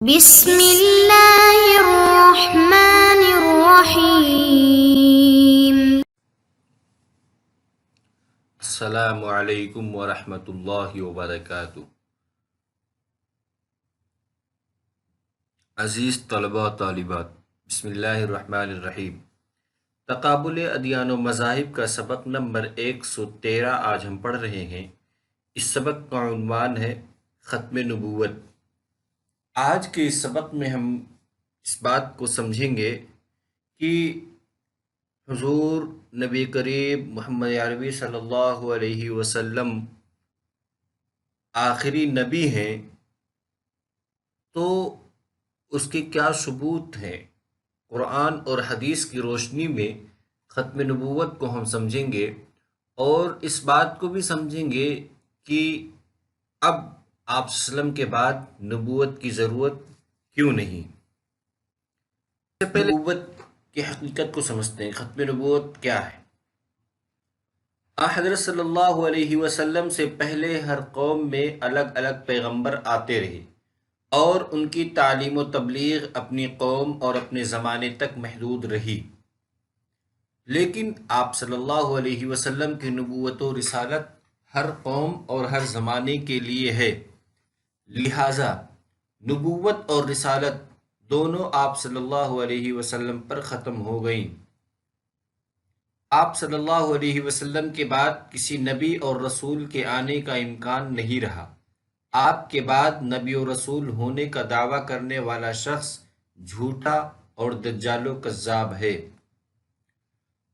بسم اللہ الرحمن الرحیم۔ السلام علیکم ورحمۃ اللہ وبرکاتہ۔ عزیز طلباء و طالبات، بسم اللہ الرحمن الرحیم۔ تقابل ادیان و مذاہب کا سبق نمبر 113 آج ہم پڑھ رہے ہیں۔ اس سبق کا عنوان ہے ختم نبوت۔ آج کے اس سبق میں ہم اس بات کو سمجھیں گے کہ حضور نبی کریم محمد عربی صلی اللہ علیہ وسلم آخری نبی ہیں، تو اس کے کیا ثبوت ہیں۔ قرآن اور حدیث کی روشنی میں ختم نبوت کو ہم سمجھیں گے اور اس بات کو بھی سمجھیں گے کہ اب آپ صلی اللہ علیہ وسلم کے بعد نبوت کی ضرورت کیوں نہیں۔ سب سے پہلے نبوت کی حقیقت کو سمجھتے ہیں۔ ختم نبوت کیا ہے؟ حضرت صلی اللہ علیہ وسلم سے پہلے ہر قوم میں الگ الگ پیغمبر آتے رہے اور ان کی تعلیم و تبلیغ اپنی قوم اور اپنے زمانے تک محدود رہی، لیکن آپ صلی اللہ علیہ وسلم کی نبوت و رسالت ہر قوم اور ہر زمانے کے لیے ہے، لہٰذا نبوت اور رسالت دونوں آپ صلی اللہ علیہ وسلم پر ختم ہو گئیں۔ آپ صلی اللہ علیہ وسلم کے بعد کسی نبی اور رسول کے آنے کا امکان نہیں رہا۔ آپ کے بعد نبی و رسول ہونے کا دعویٰ کرنے والا شخص جھوٹا اور دجال و کذاب ہے۔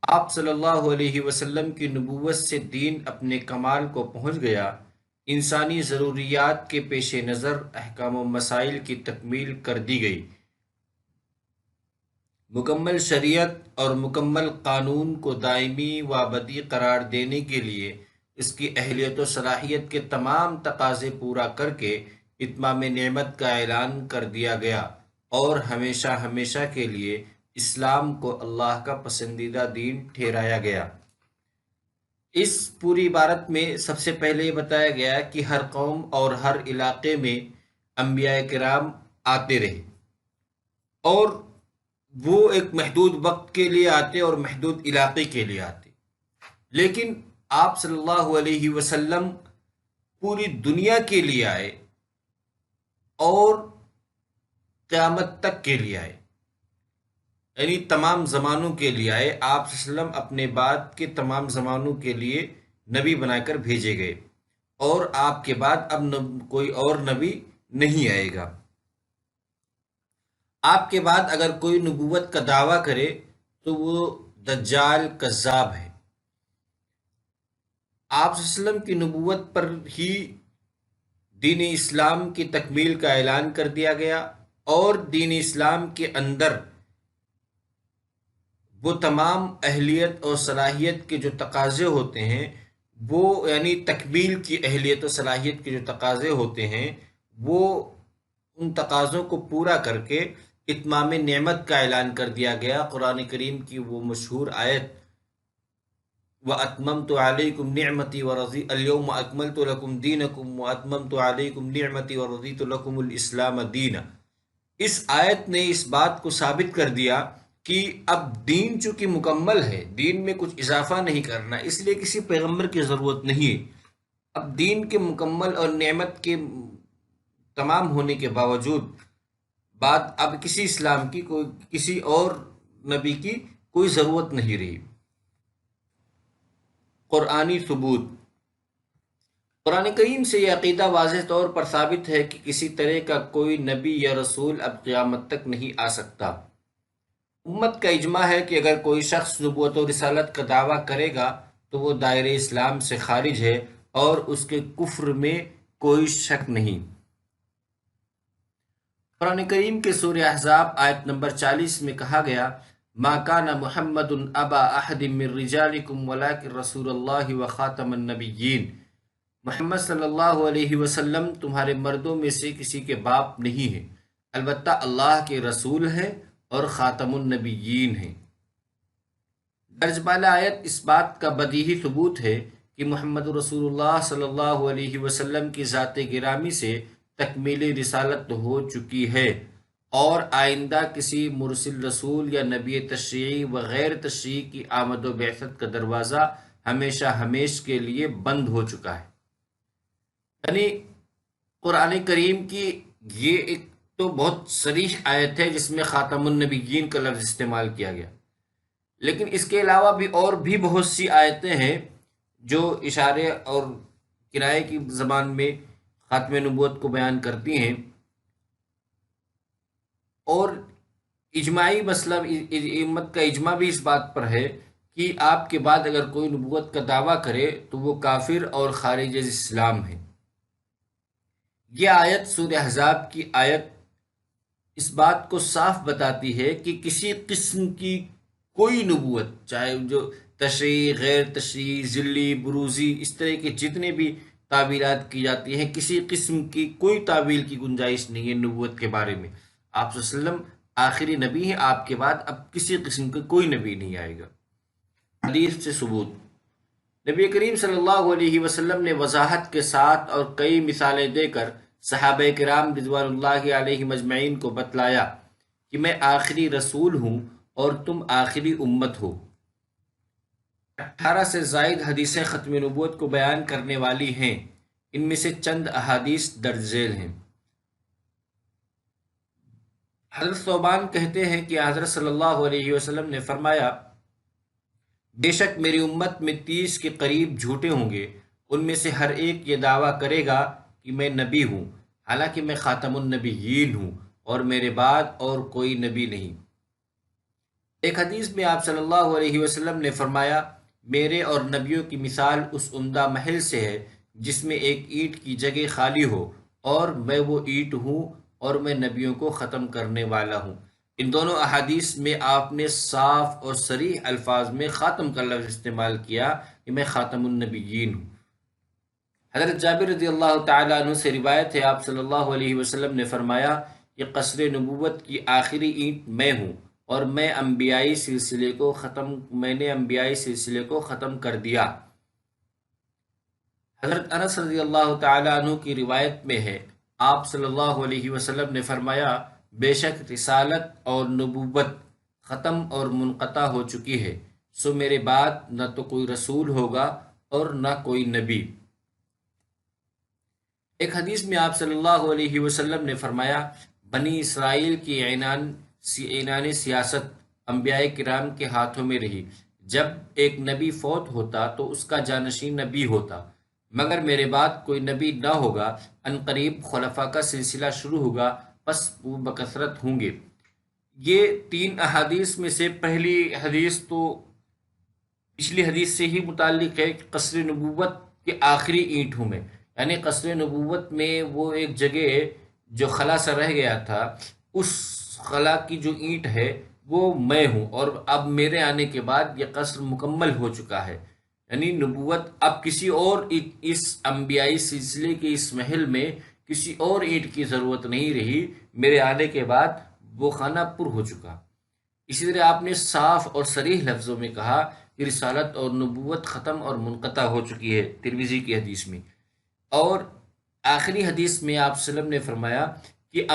آپ صلی اللہ علیہ وسلم کی نبوت سے دین اپنے کمال کو پہنچ گیا۔ انسانی ضروریات کے پیش نظر احکام و مسائل کی تکمیل کر دی گئی۔ مکمل شریعت اور مکمل قانون کو دائمی و ابدی قرار دینے کے لیے اس کی اہلیت و صلاحیت کے تمام تقاضے پورا کر کے اتمام نعمت کا اعلان کر دیا گیا اور ہمیشہ ہمیشہ کے لیے اسلام کو اللہ کا پسندیدہ دین ٹھہرایا گیا۔ اس پوری عبارت میں سب سے پہلے یہ بتایا گیا کہ ہر قوم اور ہر علاقے میں انبیاء کرام آتے رہے اور وہ ایک محدود وقت کے لیے آتے اور محدود علاقے کے لیے آتے، لیکن آپ صلی اللہ علیہ وسلم پوری دنیا کے لیے آئے اور قیامت تک کے لیے آئے، یعنی تمام زمانوں کے لیے آئے۔ آپ صلی اللہ علیہ وسلم اپنے بعد کے تمام زمانوں کے لیے نبی بنا کر بھیجے گئے اور آپ کے بعد اب کوئی اور نبی نہیں آئے گا۔ آپ کے بعد اگر کوئی نبوت کا دعویٰ کرے تو وہ دجال کذاب ہے۔ آپ صلی اللہ علیہ وسلم کی نبوت پر ہی دین اسلام کی تکمیل کا اعلان کر دیا گیا اور دین اسلام کے اندر وہ تمام اہلیت اور صلاحیت کے جو تقاضے ہوتے ہیں، وہ یعنی تکمیل کی اہلیت و صلاحیت کے جو تقاضے ہوتے ہیں، وہ ان تقاضوں کو پورا کر کے اتمام نعمت کا اعلان کر دیا گیا۔ قرآن کریم کی وہ مشہور آیت وَأَتْمَمْتُ عَلَيْكُمْ نِعْمَتِي الْيَوْمَ أَكْمَلْتُ لَكُمْ دِينَكُمْ وَأَتْمَمْتُ عَلَيْكُمْ نِعْمَتِي وَرَضِيتُ لَكُمُ الْإِسْلَامَ دِينًا۔ اس آیت نے اس بات کو ثابت کر دیا کہ اب دین چونکہ مکمل ہے، دین میں کچھ اضافہ نہیں کرنا، اس لیے کسی پیغمبر کی ضرورت نہیں ہے۔ اب دین کے مکمل اور نعمت کے تمام ہونے کے باوجود بعد اب کسی اسلام کی کسی اور نبی کی کوئی ضرورت نہیں رہی۔ قرآنی ثبوت۔ قرآن کریم سے یہ عقیدہ واضح طور پر ثابت ہے کہ کسی طرح کا کوئی نبی یا رسول اب قیامت تک نہیں آ سکتا۔ امت کا اجماع ہے کہ اگر کوئی شخص نبوت و رسالت کا دعویٰ کرے گا تو وہ دائرۂ اسلام سے خارج ہے اور اس کے کفر میں کوئی شک نہیں۔ قرآن کریم کے سورہ احزاب آیت نمبر 40 میں کہا گیا ما کان محمد ابا احد من رجالکم ولکن رسول اللہ وخاتم النبیین۔ محمد صلی اللہ علیہ وسلم تمہارے مردوں میں سے کسی کے باپ نہیں ہے، البتہ اللہ کے رسول ہیں اور خاتم النبیین ہیں۔ درج بالا آیت اس بات کا بدیہی ثبوت ہے کہ محمد رسول اللہ صلی اللہ علیہ وسلم کی ذات گرامی سے تکمیل رسالت ہو چکی ہے، اور آئندہ کسی مرسل رسول یا نبی تشریعی و غیر تشریعی کی آمد و بعثت کا دروازہ ہمیشہ ہمیش کے لیے بند ہو چکا ہے۔ یعنی قرآن کریم کی یہ ایک تو بہت صریح آیت ہے جس میں خاتم النبیین کا لفظ استعمال کیا گیا، لیکن اس کے علاوہ بھی بہت سی آیتیں ہیں جو اشارے اور کنایے کی زبان میں خاتم نبوت کو بیان کرتی ہیں، اور اجماعی مسئلہ امت کا اجماع بھی اس بات پر ہے کہ آپ کے بعد اگر کوئی نبوت کا دعویٰ کرے تو وہ کافر اور خارج از اسلام ہے۔ یہ آیت سورہ احزاب کی آیت اس بات کو صاف بتاتی ہے کہ کسی قسم کی کوئی نبوت، چاہے جو تشریعی، غیر تشریعی، ذلی، بروزی، اس طرح کے جتنے بھی تعبیرات کی جاتی ہیں، کسی قسم کی کوئی تعبیر کی گنجائش نہیں ہے نبوت کے بارے میں۔ آپ صلی اللہ علیہ وسلم آخری نبی ہیں، آپ کے بعد اب کسی قسم کا کوئی نبی نہیں آئے گا۔ حدیث سے ثبوت، نبی کریم صلی اللہ علیہ وسلم نے وضاحت کے ساتھ اور کئی مثالیں دے کر صحابہ کرام رضوان اللہ علیہ مجمعین کو بتلایا کہ میں آخری رسول ہوں اور تم آخری امت ہو۔ 18 سے زائد حدیثیں ختم نبوت کو بیان کرنے والی ہیں، ان میں سے چند احادیث درج ذیل ہیں۔ حضرت ثوبان کہتے ہیں کہ حضرت صلی اللہ علیہ وسلم نے فرمایا، بے شک میری امت میں 30 کے قریب جھوٹے ہوں گے، ان میں سے ہر ایک یہ دعویٰ کرے گا کہ میں نبی ہوں، حالانکہ میں خاتم النبیین ہوں اور میرے بعد اور کوئی نبی نہیں۔ ایک حدیث میں آپ صلی اللہ علیہ وسلم نے فرمایا، میرے اور نبیوں کی مثال اس عمدہ محل سے ہے جس میں ایک اینٹ کی جگہ خالی ہو، اور میں وہ اینٹ ہوں اور میں نبیوں کو ختم کرنے والا ہوں۔ ان دونوں احادیث میں آپ نے صاف اور صریح الفاظ میں خاتم کا لفظ استعمال کیا کہ میں خاتم النبیین ہوں۔ حضرت جابر رضی اللہ تعالیٰ عنہ سے روایت ہے، آپ صلی اللہ علیہ وسلم نے فرمایا کہ قصر نبوت کی آخری اینٹ میں ہوں، اور میں نے انبیائی سلسلے کو ختم کر دیا۔ حضرت انس رضی اللہ تعالیٰ عنہ کی روایت میں ہے، آپ صلی اللہ علیہ وسلم نے فرمایا، بے شک رسالت اور نبوت ختم اور منقطع ہو چکی ہے، سو میرے بعد نہ تو کوئی رسول ہوگا اور نہ کوئی نبی۔ ایک حدیث میں آپ صلی اللہ علیہ وسلم نے فرمایا، بنی اسرائیل کی عنان سیاست انبیاء کرام کے ہاتھوں میں رہی، جب ایک نبی فوت ہوتا تو اس کا جانشین نبی ہوتا، مگر میرے بعد کوئی نبی نہ ہوگا، ان قریب خلفاء کا سلسلہ شروع ہوگا، پس وہ بکثرت ہوں گے۔ یہ 3 احادیث میں سے پہلی حدیث تو پچھلی حدیث سے ہی متعلق ہے کہ قصر نبوت کے آخری اینٹ ہوں میں، یعنی قصر نبوت میں وہ ایک جگہ جو خلا سا رہ گیا تھا، اس خلا کی جو اینٹ ہے وہ میں ہوں، اور اب میرے آنے کے بعد یہ قصر مکمل ہو چکا ہے۔ یعنی نبوت اب کسی اور اس انبیائی سلسلے کے اس محل میں کسی اور اینٹ کی ضرورت نہیں رہی، میرے آنے کے بعد وہ خانہ پر ہو چکا۔ اسی طرح آپ نے صاف اور صریح لفظوں میں کہا کہ رسالت اور نبوت ختم اور منقطع ہو چکی ہے، ترمذی کی حدیث میں۔ اور آخری حدیث میں آپ صلی اللہ علیہ وسلم نے فرمایا کہ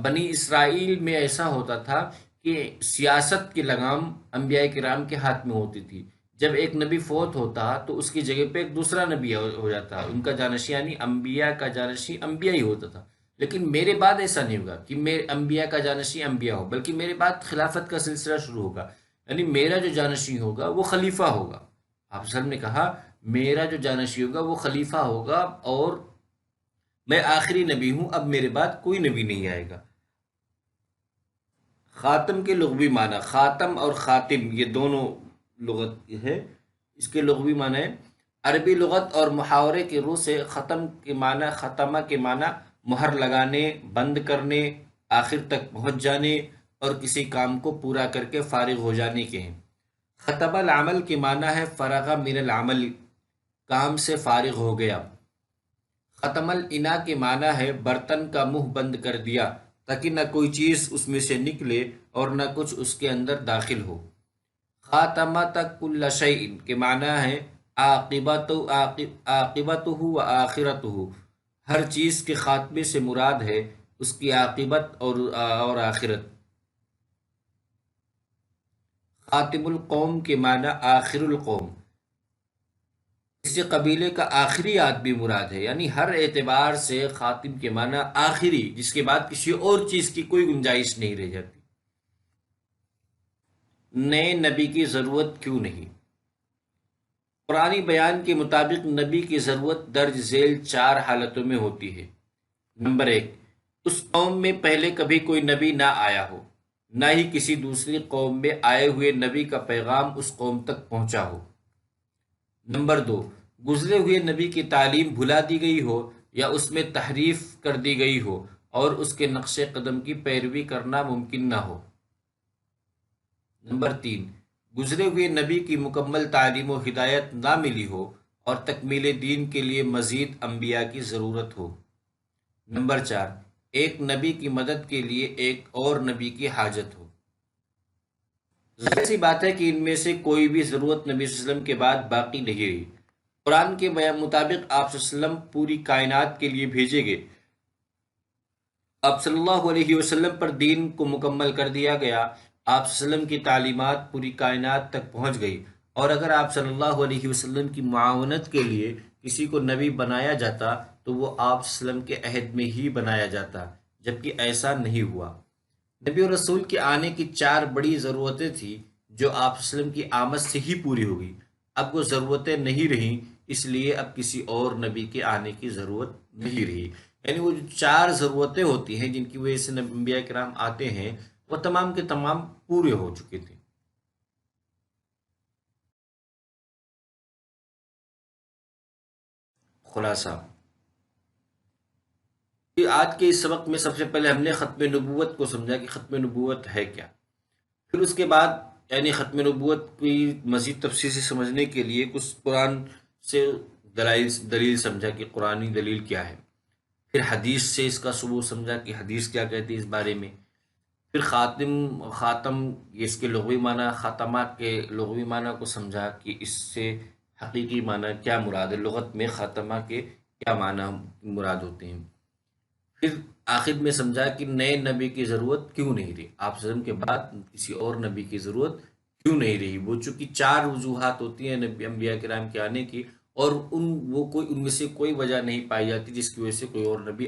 بنی اسرائیل میں ایسا ہوتا تھا کہ سیاست کی لگام انبیاء کرام کے ہاتھ میں ہوتی تھی، جب ایک نبی فوت ہوتا تو اس کی جگہ پہ ایک دوسرا نبی ہو جاتا، ان کا جانشین یعنی انبیاء کا جانشین انبیاء ہی ہوتا تھا۔ لیکن میرے بعد ایسا نہیں ہوگا کہ میرے انبیاء کا جانشین انبیاء ہو، بلکہ میرے بعد خلافت کا سلسلہ شروع ہوگا، یعنی میرا جو جانشین ہوگا وہ خلیفہ ہوگا۔ آپ صلی اللہ علیہ وسلم نے کہا میرا جو جانشین ہوگا وہ خلیفہ ہوگا، اور میں آخری نبی ہوں، اب میرے بعد کوئی نبی نہیں آئے گا۔ خاتم کے لغوی معنی، خاتم اور خاتم یہ دونوں لغت ہے، اس کے لغوی معنی ہے عربی لغت اور محاورے کے روح سے ختم کے معنی، ختمہ کے معنی مہر لگانے، بند کرنے، آخر تک پہنچ جانے اور کسی کام کو پورا کر کے فارغ ہو جانے کے ہیں۔ ختم العمل کے معنی ہے فرغ من العمل، کام سے فارغ ہو گیا۔ ختم الانا کے معنی ہے برتن کا منہ بند کر دیا تاکہ نہ کوئی چیز اس میں سے نکلے اور نہ کچھ اس کے اندر داخل ہو۔ خاتمۃ کل شیء کے معنی ہے عاقبتہ و آخرتہ، ہر چیز کے خاتمے سے مراد ہے اس کی عاقبت اور آخرت۔ خاتم القوم کے معنی آخر القوم، اس قبیلے کا آخری آدمی مراد ہے، یعنی ہر اعتبار سے خاتم کے معنی آخری، جس کے بعد کسی اور چیز کی کوئی گنجائش نہیں رہ جاتی۔ نئے نبی کی ضرورت کیوں نہیں؟ قرآنی بیان کے مطابق نبی کی ضرورت درج ذیل 4 حالتوں میں ہوتی ہے۔ نمبر 1، اس قوم میں پہلے کبھی کوئی نبی نہ آیا ہو، نہ ہی کسی دوسری قوم میں آئے ہوئے نبی کا پیغام اس قوم تک پہنچا ہو۔ نمبر 2، گزرے ہوئے نبی کی تعلیم بھلا دی گئی ہو یا اس میں تحریف کر دی گئی ہو اور اس کے نقش قدم کی پیروی کرنا ممکن نہ ہو۔ نمبر 3، گزرے ہوئے نبی کی مکمل تعلیم و ہدایت نہ ملی ہو اور تکمیل دین کے لیے مزید انبیاء کی ضرورت ہو۔ نمبر 4، ایک نبی کی مدد کے لیے ایک اور نبی کی حاجت ہو۔ ظاہر سی بات ہے کہ ان میں سے کوئی بھی ضرورت نبی صلی اللہ علیہ وسلم کے بعد باقی نہیں رہی۔ قرآن کے مطابق آپ صلی اللہ علیہ وسلم پوری کائنات کے لیے بھیجے گئے۔ آپ صلی اللہ علیہ وسلم پر دین کو مکمل کر دیا گیا۔ آپ صلی اللہ علیہ وسلم کی تعلیمات پوری کائنات تک پہنچ گئی، اور اگر آپ صلی اللہ علیہ وسلم کی معاونت کے لیے کسی کو نبی بنایا جاتا تو وہ آپ صلی اللہ علیہ وسلم کے عہد میں ہی بنایا جاتا، جبکہ ایسا نہیں ہوا۔ نبی اور رسول کے آنے کی 4 بڑی ضرورتیں تھیں جو آپ صلی اللہ علیہ وسلم کی آمد سے ہی پوری ہو گئی۔ اب وہ ضرورتیں نہیں رہیں، اس لیے اب کسی اور نبی کے آنے کی ضرورت نہیں رہی۔ یعنی وہ جو 4 ضرورتیں ہوتی ہیں جن کی وجہ سے انبیاء کرام آتے ہیں، وہ تمام کے تمام پورے ہو چکے تھے۔ خلاصہ، آج کے اس سبق میں سب سے پہلے ہم نے ختم نبوت کو سمجھا کہ ختم نبوت ہے کیا۔ پھر اس کے بعد یعنی ختم نبوت کی مزید تفصیل سے سمجھنے کے لیے کچھ قرآن سے دلیل سمجھا کہ قرآنی دلیل کیا ہے۔ پھر حدیث سے اس کا ثبوت سمجھا کہ حدیث کیا کہتی ہے اس بارے میں۔ پھر خاتم اس کے لغوی معنی، خاتمہ کے لغوی معنی کو سمجھا کہ اس سے حقیقی معنی کیا مراد ہے، لغت میں خاتمہ کے کیا معنی مراد ہوتے ہیں۔ پھر آخر میں سمجھا کہ نئے نبی کی ضرورت کیوں نہیں رہی، آپ صلی اللہ علیہ وسلم کے بعد کسی اور نبی کی ضرورت کیوں نہیں رہی۔ وہ چونکہ 4 وجوہات ہوتی ہیں نبی انبیاء کرام کے آنے کی، اور ان میں سے کوئی وجہ نہیں پائی جاتی جس کی وجہ سے کوئی اور نبی